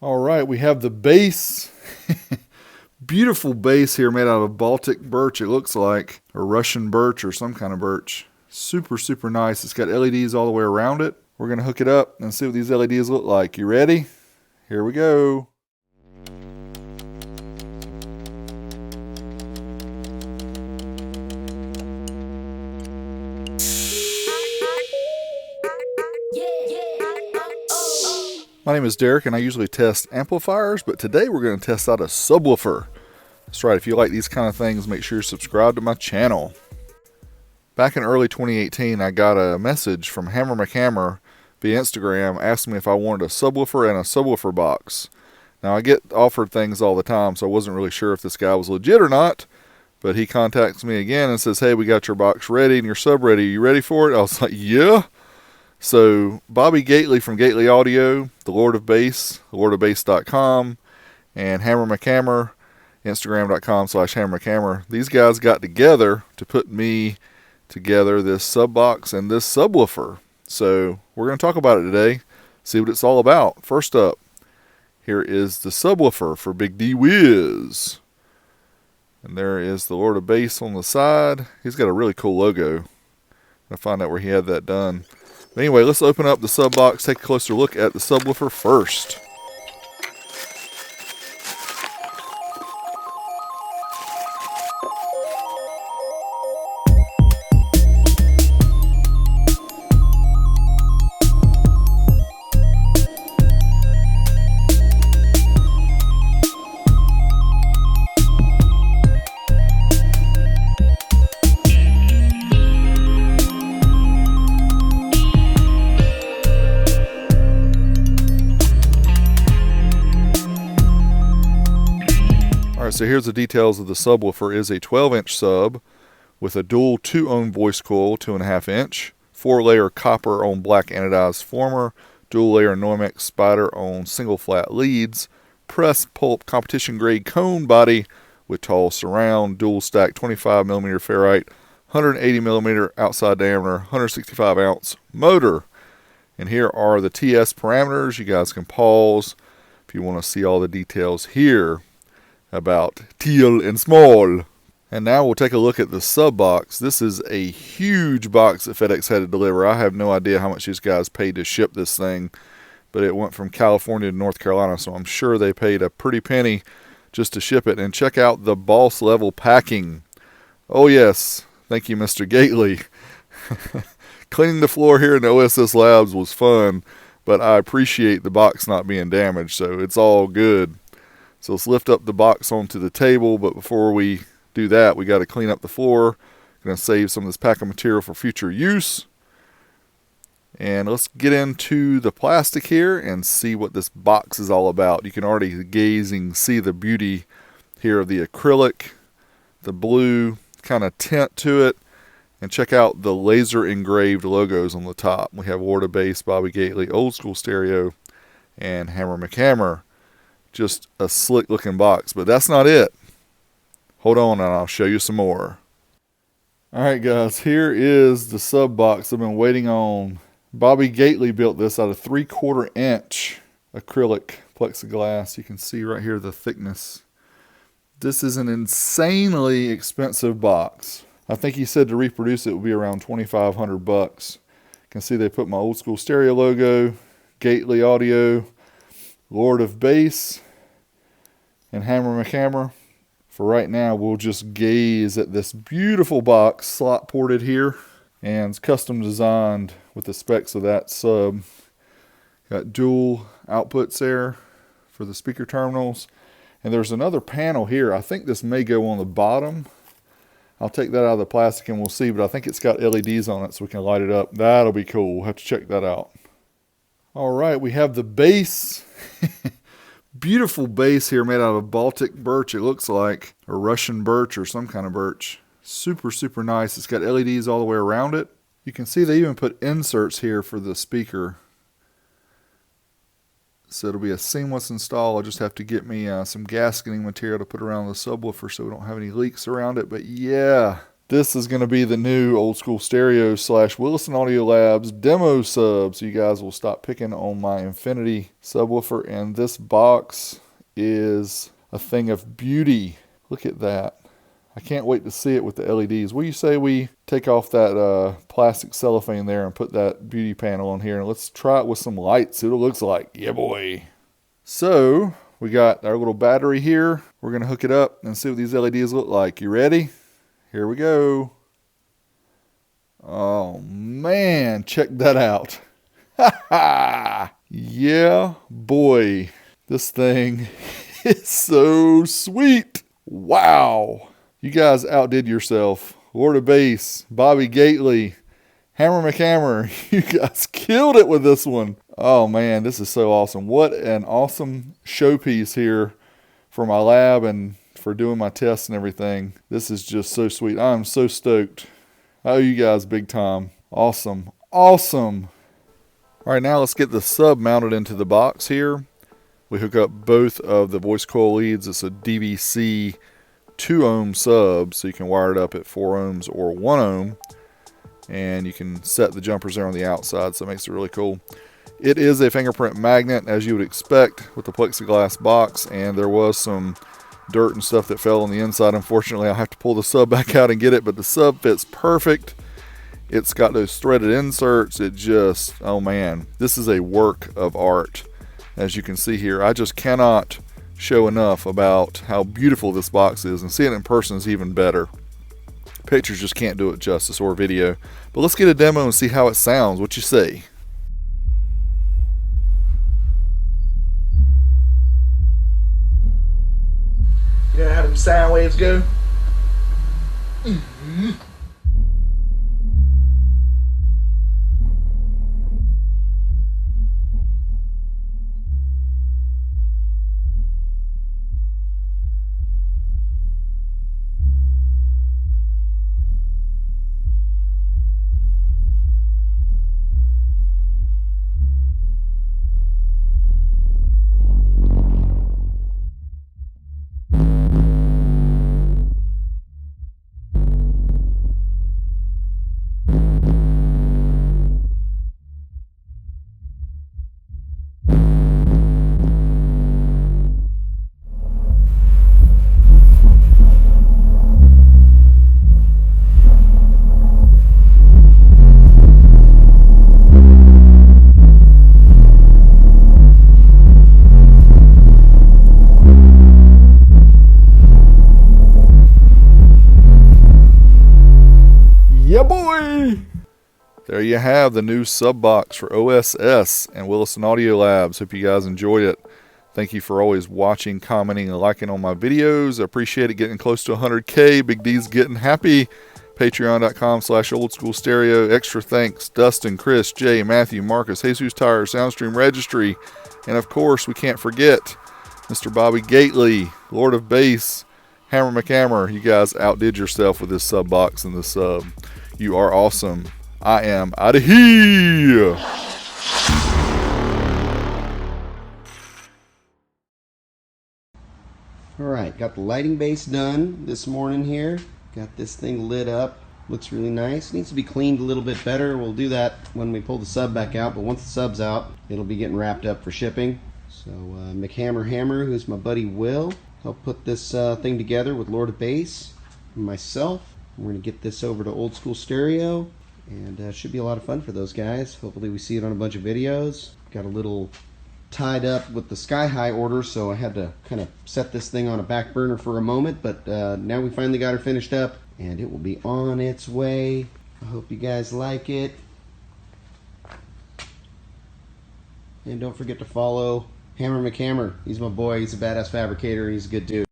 All right, we have the base. Beautiful base here made out of Baltic birch, it looks like, or Russian birch or some kind of birch. Super, super nice. It's got LEDs all the way around it. We're going to hook it up and see what these LEDs look like. You ready? Here we go. My name is Derek and I usually test amplifiers, but today we're going to test out a subwoofer. That's right, if you like these kind of things, make sure you're subscribed to my channel. Back in early 2018, I got a message from McHammer via Instagram asking me if I wanted a subwoofer and a subwoofer box. Now, I get offered things all the time, so I wasn't really sure if this guy was legit or not, but he contacts me again and says, hey, we got your box ready and your sub ready. Are you ready for it? I was like, yeah. So Bobby Gately from Gately Audio, the Lord of Bass, lordofbass.com, and McHammer, Instagram.com/McHammer. These guys got together to put me together this sub box and this subwoofer. So we're going to talk about it today, see what it's all about. First up, here is the subwoofer for Big D Wiz. And there is the Lord of Bass on the side. He's got a really cool logo. I'll find out where he had that done. But anyway, let's open up the sub box, take a closer look at the subwoofer first. Alright, so here's the details of the subwoofer. It is a 12-inch sub with a dual 2-ohm voice coil, 2.5 inch, 4-layer copper on black anodized former, dual-layer Nomex spider on single flat leads, press pulp competition grade cone body with tall surround, dual stack 25mm ferrite, 180mm outside diameter, 165 ounce motor. And here are the TS parameters. You guys can pause if you want to see all the details here about teal and small. And now we'll take a look at the sub box. This is a huge box that FedEx had to deliver. I have no idea how much these guys paid to ship this thing, but it went from California to North Carolina, so I'm sure they paid a pretty penny just to ship it. And check out the boss level packing. Oh yes, thank you, Mr. Gately. Cleaning the floor here in the OSS Labs was fun, but I appreciate the box not being damaged, so it's all good. So let's lift up the box onto the table, but before we do that, we got to clean up the floor. Going to save some of this packing material for future use. And let's get into the plastic here and see what this box is all about. You can already see the beauty here of the acrylic, the blue kind of tint to it, and check out the laser engraved logos on the top. We have Lord of Bass, Bobby Gately, Old School Stereo, and McHammer. Just a slick looking box, but that's not it. Hold on and I'll show you some more. Alright guys, here is the sub box I've been waiting on. Bobby Gately built this out of 3/4 inch acrylic plexiglass. You can see right here the thickness. This is an insanely expensive box. I think he said to reproduce it would be around $2,500. You can see they put my Old School Stereo logo, Gately Audio, Lord of Bass, and McHammer. For right now, we'll just gaze at this beautiful box, slot ported here, and it's custom designed with the specs of that sub. Got dual outputs there for the speaker terminals, and there's another panel here. I think this may go on the bottom. I'll take that out of the plastic and we'll see, but I think it's got LEDs on it so we can light it up. That'll be cool. We'll have to check that out. All right, we have the base. Beautiful base here made out of Baltic birch, it looks like, or Russian birch or some kind of birch. Super, super nice. It's got LEDs all the way around it. You can see they even put inserts here for the speaker. So it'll be a seamless install. I'll just have to get me some gasketing material to put around the subwoofer so we don't have any leaks around it. But yeah, This is going to be the new Old School Stereo / Wilson Audio Labs demo sub, so you guys will stop picking on my Infinity subwoofer. And this box is a thing of beauty. Look at that. I can't wait to see it with the LEDs. What do you say we take off that plastic cellophane there and put that beauty panel on here, and let's try it with some lights, see what it looks like. Yeah, boy. So we got our little battery here. We're going to hook it up and see what these LEDs look like. You ready? Here we go. Oh man, check that out. Yeah, boy. This thing is so sweet. Wow. You guys outdid yourself. Lord of Bass, Bobby Gately, Hammer McHammer. You guys killed it with this one. Oh man, this is so awesome. What an awesome showpiece here for my lab and for doing my tests and everything. This is just so sweet. I'm so stoked. I owe you guys big time. Awesome. Awesome. All right, now let's get the sub mounted into the box here. We hook up both of the voice coil leads. It's a DVC 2 ohm sub, so you can wire it up at 4 ohms or 1 ohm. And you can set the jumpers there on the outside, so it makes it really cool. It is a fingerprint magnet, as you would expect with the plexiglass box, and there was some dirt and stuff that fell on the inside. Unfortunately, I'll have to pull the sub back out and get it, but the sub fits perfect. It's got those threaded inserts. It just, oh man, this is a work of art. As you can see here, I just cannot show enough about how beautiful this box is, and seeing it in person is even better. Pictures just can't do it justice, or video. But let's get a demo and see how it sounds. What you say? You know how them sound waves go? Yeah, boy! There you have the new sub box for OSS and Wilson Audio Labs. Hope you guys enjoyed it. Thank you for always watching, commenting, and liking on my videos. I appreciate it. Getting close to 100K. Big D's getting happy. Patreon.com/oldschoolstereo. Extra thanks, Dustin, Chris, Jay, Matthew, Marcus, Jesus Tire, Soundstream Registry, and of course, we can't forget Mr. Bobby Gately, Lord of Bass, Hammer McHammer. You guys outdid yourself with this sub box and this sub. You are awesome. I am out of here. Alright, got the lighting base done this morning here. Got this thing lit up. Looks really nice. Needs to be cleaned a little bit better. We'll do that when we pull the sub back out, but once the sub's out, it'll be getting wrapped up for shipping. So McHammer Hammer, who's my buddy Will, helped put this thing together with Lord of Bass and myself. We're going to get this over to Old School Stereo, and should be a lot of fun for those guys. Hopefully we see it on a bunch of videos. Got a little tied up with the Sky High order, so I had to kind of set this thing on a back burner for a moment, but now we finally got her finished up, and it will be on its way. I hope you guys like it. And don't forget to follow Hammer McHammer. He's my boy. He's a badass fabricator. He's a good dude.